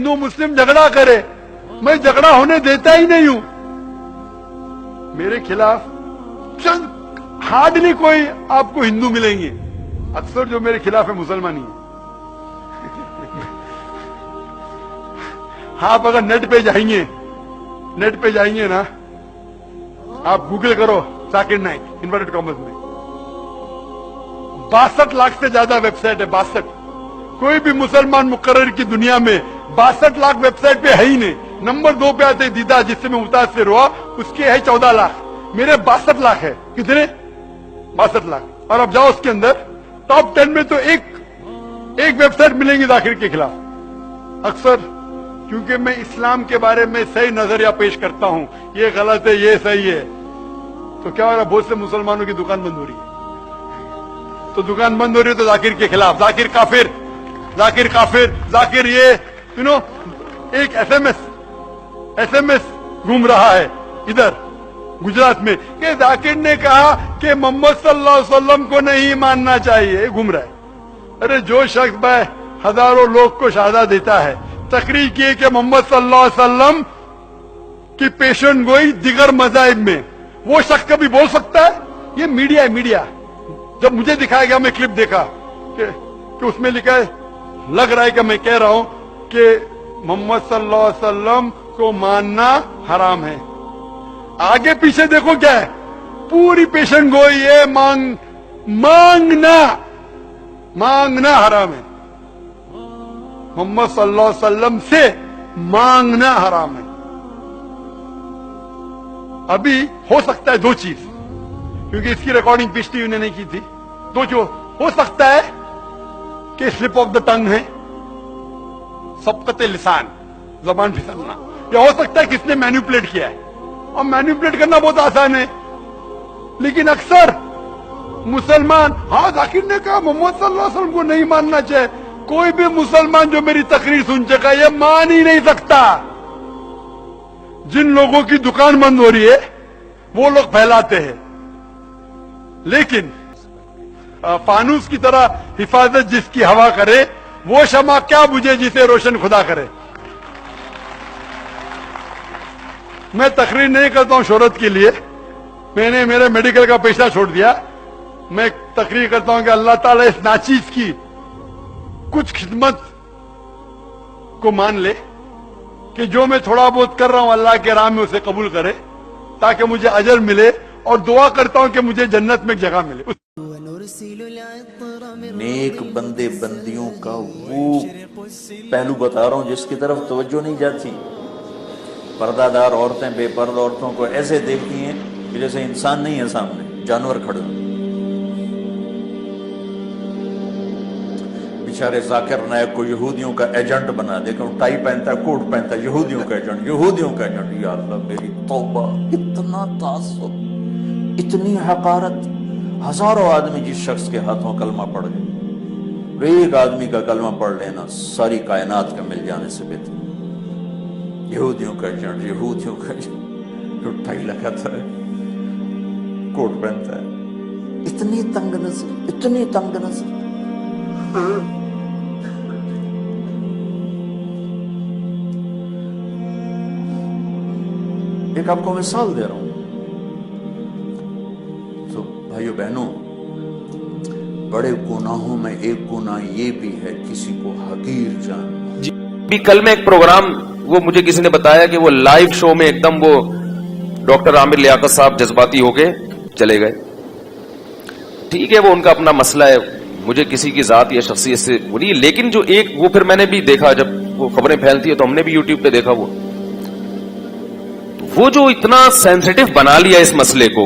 हिंदू मुस्लिम झगड़ा करे, मैं झगड़ा होने देता ही नहीं हूं। मेरे खिलाफ हार्डली कोई आपको हिंदू मिलेंगे, अक्सर जो मेरे खिलाफ है मुसलमान ही है। आप अगर नेट पे जाएंगे ना, आप गूगल करो जाकिर नाइक इन्वर्टेड कॉमर्स में, 62 लाख से ज्यादा वेबसाइट है। 62, कोई भी मुसलमान मुकर्रर की दुनिया में 62 लाख वेबसाइट पे है ही नहीं। नंबर 2 पे आते दीदा, जिससे मैं मुतासिर हुआ, उसके है 14 लाख, मेरे 62 लाख है। कितने? 62 लाख। और अब जाओ उसके अंदर टॉप 10 में तो एक वेबसाइट मिलेंगी जाकिर के खिलाफ। अक्सर क्योंकि मैं इस्लाम के बारे में सही नजरिया पेश करता हूं, ये गलत है, ये सही है, तो क्या हो रहा है, बहुत से मुसलमानों की दुकान बंद हो रही है। तो दुकान बंद हो रही है तो जाकिर के खिलाफ, जाकिर काफिर, जाकिर काफिर, जाकिर ये एक एसएमएस घूम रहा है इधर गुजरात में कि जाकिर ने कहा कि मोहम्मद सल्लल्लाहु अलैहि वसल्लम को नहीं मानना चाहिए, घूम रहा है। अरे जो शख्स भाई हजारों लोग को शहादत देता है, तकरीर किए कि मोहम्मद सल्लल्लाहु अलैहि वसल्लम की पेशन गोई दिगर मज़ाहिब में, वो शख्स कभी बोल सकता है? ये मीडिया है, मीडिया। जब मुझे दिखाया गया, मैं क्लिप देखा कि उसमें लिखा है, लग रहा है कि मैं कह रहा हूं कि मोहम्मद सल्लल्लाहु अलैहि वसल्लम को मानना हराम है। आगे पीछे देखो क्या है, पूरी पेशन गोई है, मांगना हराम है। मोहम्मद सल्लल्लाहु अलैहि वसल्लम से मांगना हराम है। अभी हो सकता है 2 चीज, क्योंकि इसकी रिकॉर्डिंग पिछली ने नहीं की थी। 2 जो हो सकता है कि स्लिप ऑफ द टंग है, सबकते लिसान, जबान फिसलना, या हो सकता है किसने मैनिपुलेट किया है। और मैनिपुलेट करना बहुत आसान है, लेकिन अक्सर मुसलमान, हाँ जाकिर ने कहा मोहम्मद सल्लल्लाहु अलैहि वसल्लम को नहीं मानना चाहिए। कोई भी मुसलमान जो मेरी तकरीर सुन चुका है, ये मान ही नहीं सकता। जिन लोगों की दुकान बंद हो रही है वो लोग फैलाते हैं, लेकिन फानूस की तरह हिफाजत जिसकी हवा करे, वो शमा क्या बुझे जिसे रोशन खुदा करे। मैं तकरीर नहीं करता हूं शोहरत के लिए, मैंने मेरे मेडिकल का पेशा छोड़ दिया। मैं तकरीर करता हूं कि अल्लाह ताला इस नाचीज की कुछ खिदमत को मान ले कि जो मैं थोड़ा बहुत कर रहा हूं अल्लाह के राह में उसे कबूल करे, ताकि मुझे अजर मिले, और दुआ करता हूं कि मुझे जन्नत में एक जगह मिले। नेक बंदे बंदियों का वो पहलू बता रहा हूं जिसकी तरफ तवज्जो नहीं जाती। पर्दादार औरतें बेपर्दा औरतों को ऐसे देखती हैं कि जैसे इंसान नहीं है सामने, जानवर खड़े। बेचारे जाकिर नायक को यहूदियों का एजेंट बना दे, टाई पहनता है, कोट पहनता है, यहूदियों का एजेंट, यहूदियों का एजेंट। या अल्लाह मेरी तौबा, इतना तासुब, इतनी हकारत। हजारों आदमी जिस शख्स के हाथों कलमा पढ़ गए, एक आदमी का कलमा पढ़ लेना सारी कायनात का मिल जाने से बेहतर। यहूदियों का एजेंट, यहूदियों का जो टाई लगाता है, कोट पहनता है, इतनी तंग नजर, इतनी तंग नजर। एक आपको मिसाल दे रहा हूं। तो भाइयों बहनों, बड़े गुनाहों में एक गुनाह ये भी है किसी को हकीर जान। भी कल में एक प्रोग्राम, वो मुझे किसी ने बताया कि वो लाइव शो में एकदम वो डॉक्टर आमिर लियाकत साहब जज्बाती होके चले गए। ठीक है, वो उनका अपना मसला है, मुझे किसी की जात या शख्सियत से बुरी। लेकिन जो एक वो फिर मैंने भी देखा, जब वो खबरें फैलती है तो हमने भी यूट्यूब पे देखा, वो जो इतना सेंसिटिव बना लिया इस मसले को।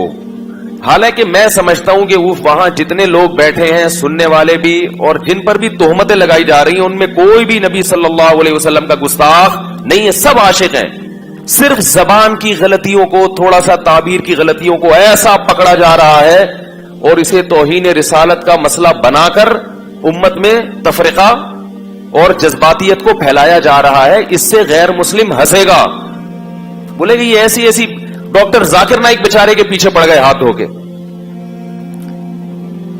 हालांकि मैं समझता हूं कि वो वहां जितने लोग बैठे हैं, सुनने वाले भी, और जिन पर भी तोहमतें लगाई जा रही हैं, उनमें कोई भी नबी सल्लल्लाहु अलैहि वसल्लम का गुस्ताख नहीं है, सब आशिक हैं। सिर्फ जबान की गलतियों को, थोड़ा सा ताबीर की गलतियों को ऐसा पकड़ा जा रहा है और इसे तौहीन रिसालत का मसला बनाकर उम्मत में तफरीका और जज्बातियत को फैलाया जा रहा है। इससे गैर मुस्लिम हंसेगा, बोलेगा ये ऐसी डॉक्टर जाकिर नाइक बेचारे के पीछे पड़ गए हाथ धो के।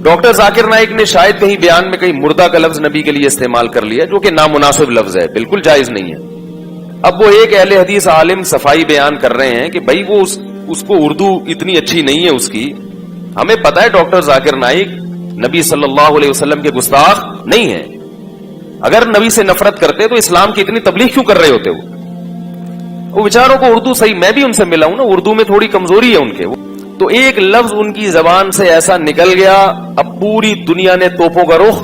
डॉक्टर जाकिर नाइक ने शायद कहीं बयान में कहीं मुर्दा का लफ्ज नबी के लिए इस्तेमाल कर लिया, जो कि नामुनासिब लफ्ज है, बिल्कुल जायज नहीं है। अब वो एक अहले हदीस आलिम सफाई बयान कर रहे हैं कि भाई वो उसको उर्दू इतनी अच्छी नहीं है उसकी। हमें पता है डॉक्टर जाकिर नाइक नबी सल्लल्लाहु अलैहि वसल्लम के गुस्ताख नहीं है। अगर नबी से नफरत करते तो इस्लाम की इतनी तबलीग क्यों कर रहे होते? वो बेचारों को उर्दू सही, मैं भी उनसे मिला हूं ना, उर्दू में थोड़ी कमजोरी है उनके। तो एक लफ्ज उनकी जबान से ऐसा निकल गया, अब पूरी दुनिया ने तोपों का रुख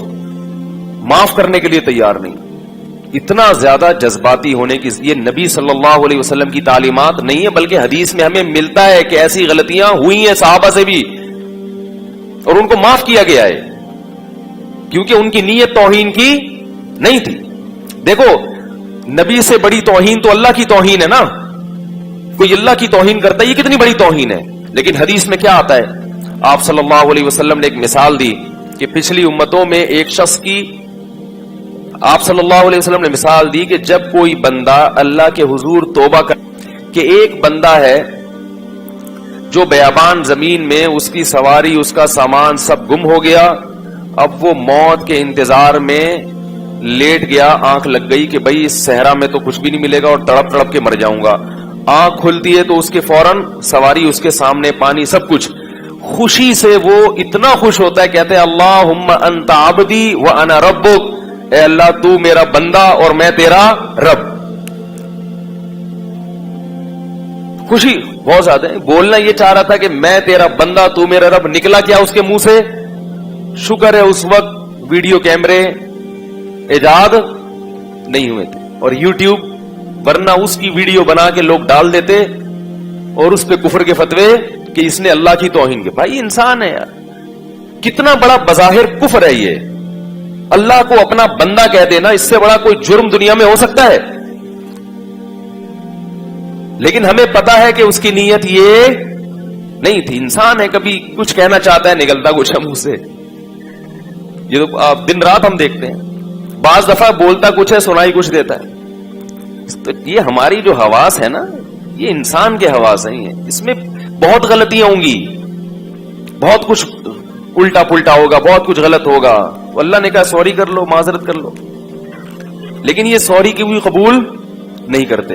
माफ करने के लिए तैयार नहीं। इतना ज्यादा जज्बाती होने की ये नबी सल्लल्लाहु अलैहि वसल्लम की तालीमात नहीं है, बल्कि हदीस में हमें मिलता है कि ऐसी गलतियां हुई हैं सहाबा से भी और उनको माफ किया गया है, क्योंकि उनकी नीयत तौहीन की नहीं थी। देखो, नबी से बड़ी तौहीन तो अल्लाह की तौहीन है ना। कोई अल्लाह की तौहीन करता है, ये कितनी बड़ी तौहीन है। लेकिन हदीस में क्या आता है, आप सल्लल्लाहु अलैहि वसल्लम ने एक मिसाल दी कि पिछली उम्मतों में एक शख्स की, आप सल्लल्लाहु अलैहि वसल्लम ने मिसाल दी कि जब कोई बंदा अल्लाह के हुजूर तौबा कर, कि एक बंदा है जो बयाबान जमीन में उसकी सवारी उसका सामान सब गुम हो गया, अब वो मौत के इंतजार में लेट गया, आंख लग गई कि भाई इस सहरा में तो कुछ भी नहीं मिलेगा और तड़प तड़प के मर जाऊंगा। आंख खुलती है तो उसके फौरन सवारी उसके सामने, पानी, सब कुछ। खुशी से वो इतना खुश होता है, कहते हैं अल्लाहुम्मा अंता अब्दी व अना रब्बुक, ए अल्लाह तू मेरा बंदा और मैं तेरा रब। खुशी बहुत ज्यादा है। बोलना ये चाह रहा था कि मैं तेरा बंदा तू मेरा रब, निकला क्या उसके मुंह से? शुक्र है उस वक्त वीडियो कैमरे इजाद नहीं हुए थे और यूट्यूब, वरना उसकी वीडियो बना के लोग डाल देते और उस पे कुफर के फतवे कि इसने अल्लाह की तौहीन की। भाई इंसान है यार, कितना बड़ा बज़ाहिर कुफर है ये। अल्लाह को अपना बंदा कह देना, इससे बड़ा कोई जुर्म दुनिया में हो सकता है? लेकिन हमें पता है कि उसकी नीयत ये नहीं थी। इंसान है, कभी कुछ कहना चाहता है, निकलता कुछ है मुंह से। ये तो दिन रात हम देखते हैं। बाज दफा बोलता कुछ है, सुनाई कुछ देता है। तो ये हमारी जो हवास है ना, ये इंसान के हवास हैं, इसमें बहुत गलतियां होंगी, बहुत कुछ उल्टा पुल्टा होगा, बहुत कुछ गलत होगा। अल्लाह ने कहा सॉरी कर लो, माजरत कर लो, लेकिन ये सॉरी की भी कबूल नहीं करते।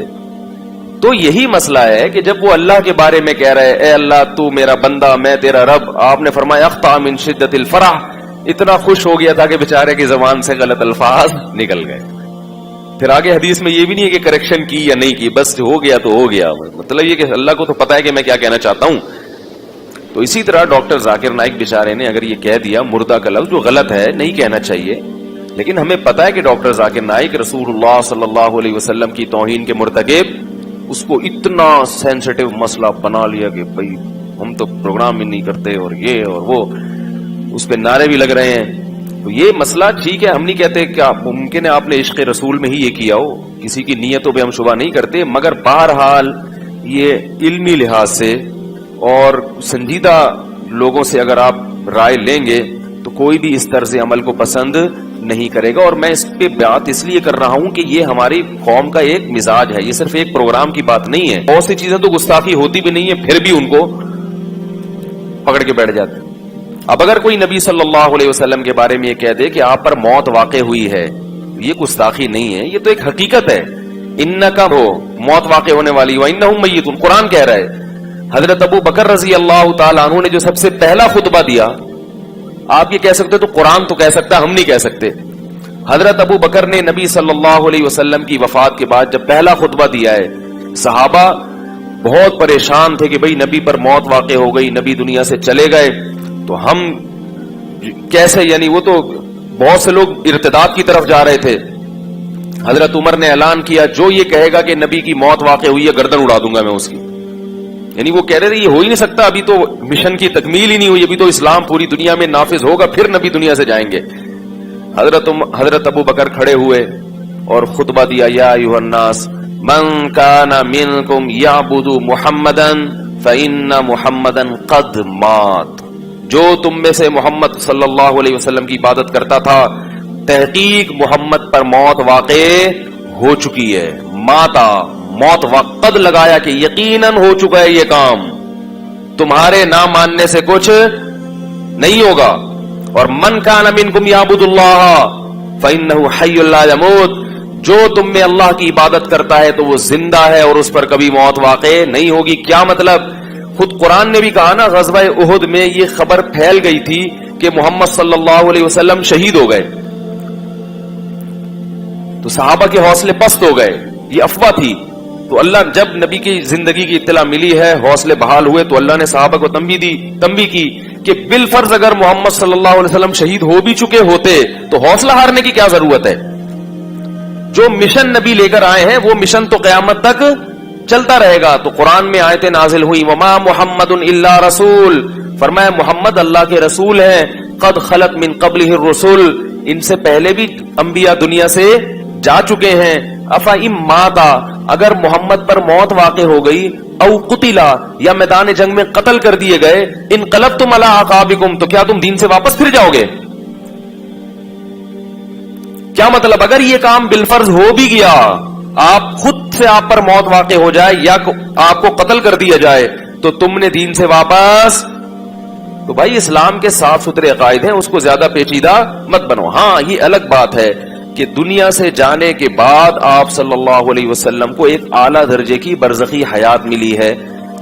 तो यही मसला है कि जब वो अल्लाह के बारे में कह रहे हैं, ए अल्लाह तू मेरा बंदा मैं तेरा रब, आपने फरमाया अख्ता मिन शिद्दतिल फरह, इतना खुश हो गया था कि बेचारे की जबान से गलत अल्फाज निकल गए। फिर आगे हदीस में ये भी नहीं है कि करेक्शन की या नहीं की, बस हो गया तो हो गया। मतलब ये कि अल्लाह को तो पता है कि मैं क्या कहना चाहता हूं। तो इसी तरह डॉक्टर जाकिर नाइक बेचारे ने अगर ये कह दिया मुर्दा का लफ्ज, जो गलत है, नहीं कहना चाहिए, लेकिन हमें पता है कि डॉक्टर जाकिर नाइक रसूलुल्लाह सल्लल्लाहु अलैहि वसल्लम की तौहीन के मुर्तकिब, उसको इतना सेंसिटिव मसला बना लिया कि भाई हम तो प्रोग्राम ही नहीं करते और ये और वो, उस पर नारे भी लग रहे हैं। तो ये मसला ठीक है, हम नहीं कहते क्या मुमकिन है आपने इश्क रसूल में ही ये किया हो, किसी की नीयतों पे हम शुबा नहीं करते, मगर बहरहाल ये इल्मी लिहाज से और संजीदा लोगों से अगर आप राय लेंगे तो कोई भी इस तर्ज अमल को पसंद नहीं करेगा। और मैं इस पे बात इसलिए कर रहा हूं कि ये हमारी कौम का एक मिजाज है, ये सिर्फ एक प्रोग्राम की बात नहीं है। बहुत सी चीजें तो गुस्ताखी होती भी नहीं है, फिर भी उनको पकड़ के बैठ जाते हैं। अब अगर कोई नबी सल्लल्लाहु अलैहि वसल्लम के बारे में ये कह दे कि आप पर मौत वाक़े हुई है, ये गुस्ताखी नहीं है, ये तो एक हकीकत है। इन्नका हो, मौत वाक़े होने वाली, व इन्नहुम मय्यितून, कुरान कह रहा है। हजरत अबू बकर रजी अल्लाह तआला अन्हु ने जो सबसे पहला खुतबा दिया, आप ये कह सकते तो कुरान तो कह सकता, हम नहीं कह सकते। हजरत अबू बकर ने नबी सल्लल्लाहु अलैहि वसल्लम की वफात के बाद जब पहला खुतबा दिया है, सहाबा बहुत परेशान थे कि भाई नबी पर मौत वाक़े हो गई, नबी दुनिया से चले गए, तो हम कैसे, यानी वो तो बहुत से लोग इर्तिदाद की तरफ जा रहे थे। हजरत उमर ने ऐलान किया, जो ये कहेगा कि नबी की मौत वाक़े हुई है, गर्दन उड़ा दूंगा मैं उसकी। यानी वो कह रहे थे ये हो ही नहीं सकता, अभी तो मिशन की तकमील ही नहीं हुई, अभी तो इस्लाम पूरी दुनिया में नाफिज होगा, फिर नबी दुनिया से जाएंगे। हजरत अबू बकर खड़े हुए और खुतबा दिया, या अय्युहन्नास मन काना मिनकुम याबुदु मुहम्मदन फइन्ना मुहम्मदन कद मात, जो तुम में से मोहम्मद सल्लल्लाहु अलैहि वसल्लम की इबादत करता था, तहकीक मोहम्मद पर मौत वाक़े हो चुकी है। माता, मौत वक़्त लगाया कि यकीनन हो चुका है ये काम, तुम्हारे ना मानने से कुछ नहीं होगा। और मन कान मिनकुम याबुदुल्लाह फइन्नहु हय्युल ला यमूत, जो तुम में अल्लाह की इबादत करता है तो वो जिंदा है और उस पर कभी मौत वाक़े नहीं होगी। क्या मतलब? खुद कुरान ने भी कहा ना, ग़ज़वा उहुद में ये खबर फैल गई थी कि मोहम्मद सल्लल्लाहु अलैहि वसल्लम शहीद हो गए, तो सहाबा के हौसले पस्त हो गए, ये अफवाह थी। तो अल्लाह जब नबी की जिंदगी की इत्तला मिली है, हौसले बहाल हुए, तो अल्लाह ने सहाबा को तंबीह की कि बिलफर्ज अगर मोहम्मद सल्लल्लाहु अलैहि वसल्लम शहीद हो भी चुके होते तो हौसला हारने की क्या जरूरत है। जो मिशन नबी लेकर आए हैं वो मिशन तो क़यामत तक चलता रहेगा। तो कुरान में आयतें नाजिल हुई, वमा मुहम्मदुन इल्ला रसूल, फरमाया मोहम्मद अल्लाह के रसूल हैं, कद खलत मिन क़ब्लिहि रुसूल, इनसे पहले भी अंबिया दुनिया से जा चुके हैं। अफा इम माता, अगर मोहम्मद पर मौत वाक़े हो गई, औ कुतिला, या मैदान जंग में कत्ल कर दिए गए, इनक़लबतुम अला अक़ाबिकुम, तो क्या तुम दीन से वापस फिर जाओगे? क्या मतलब? अगर ये काम बिलफर्ज हो भी गया, आप खुद से आप पर मौत वाक़े हो जाए या आपको कत्ल कर दिया जाए, तो तुमने दीन से वापस, तो भाई इस्लाम के साफ सुथरे अकायद हैं, उसको ज्यादा पेचीदा मत बनो। हाँ, ये अलग बात है कि दुनिया से जाने के बाद आप सल्लल्लाहु अलैहि वसल्लम को एक आला दर्जे की बरज़खी हयात मिली है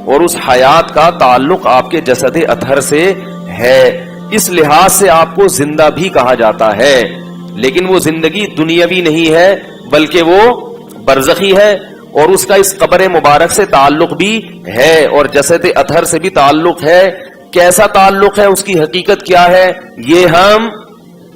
और उस हयात का ताल्लुक आपके जसद अतहर से है, इस लिहाज से आपको जिंदा भी कहा जाता है। लेकिन वो जिंदगी दुनियावी नहीं है बल्कि वो बरज़खी है और उसका इस कब्र मुबारक से ताल्लुक भी है और जसद अतहर से भी ताल्लुक है। कैसा ताल्लुक है, उसकी हकीकत क्या है, ये हम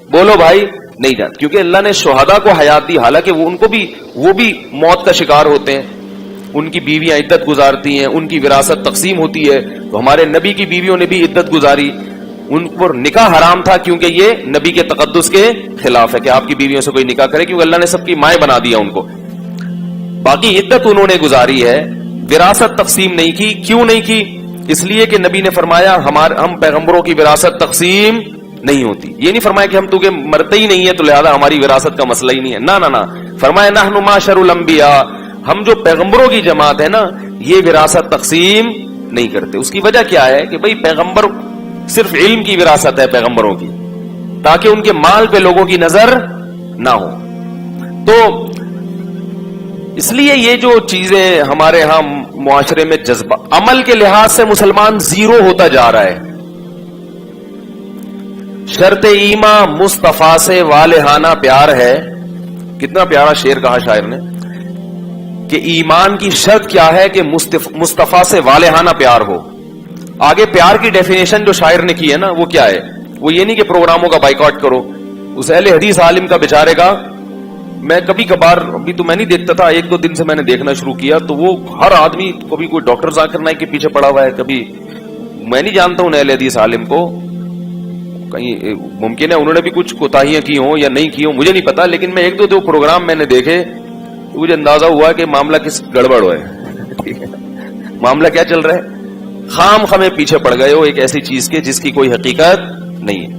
बोलो भाई नहीं जानते, क्योंकि अल्लाह ने शुहदा को हयात दी, हालांकि वो भी मौत का शिकार होते हैं, उनकी बीवियां इद्दत गुजारती हैं, उनकी विरासत तकसीम होती है। तो हमारे नबी की बीवियों ने भी इद्दत गुजारी, उन पर निकाह हराम था क्योंकि ये नबी के तकद्दुस के खिलाफ है कि आपकी बीवियों से कोई निकाह करे, क्योंकि अल्लाह ने सबकी माएं बना दिया उनको। बाकी इद्दत उन्होंने गुजारी है, विरासत तकसीम नहीं की। क्यों नहीं की? इसलिए कि नबी ने फरमाया हम पैगंबरों की विरासत तकसीम नहीं होती। ये नहीं फरमाया कि हम तुझे मरते ही नहीं है तो लिहाजा हमारी विरासत का मसला ही नहीं है, ना ना ना। फरमाया नहनु माशरुल अंबिया, हम जो पैगंबरों की जमात है ना, ये विरासत तकसीम नहीं करते। उसकी वजह क्या है कि भाई पैगंबर सिर्फ इल्म की विरासत है पैगंबरों की, ताकि उनके माल पे लोगों की नजर ना हो। तो इसलिए ये जो चीजें हमारे यहां मुआशरे में जज्बा, अमल के लिहाज से मुसलमान जीरो होता जा रहा है। शर्ते ईमा मुस्तफा से वालेहाना प्यार है। कितना प्यारा शेर कहा शायर ने कि ईमान की शर्त क्या है कि मुस्तफा से वालेहाना प्यार हो। आगे प्यार की डेफिनेशन जो शायर ने की है ना, वो क्या है? वो ये नहीं कि प्रोग्रामों का बाइकआउट करो। उस अहले हदीस आलिम का बेचारे का मैं कभी कभार, अभी तो मैं नहीं देखता था, एक दो दिन से मैंने देखना शुरू किया, तो वो हर आदमी, कभी कोई डॉक्टर जाकिर नाइक के पीछे पड़ा हुआ है, कभी मैं नहीं जानता हूं अहले हदीस आलिम को, कहीं मुमकिन है उन्होंने भी कुछ कोताहियां की हो या नहीं की हो, मुझे नहीं पता। लेकिन मैं एक दो प्रोग्राम मैंने देखे तो मुझे अंदाजा हुआ कि मामला किस गड़बड़ है। ठीक है, मामला क्या चल रहा है? खाम खमे पीछे पड़ गए हो एक ऐसी चीज के जिसकी कोई हकीकत नहीं है।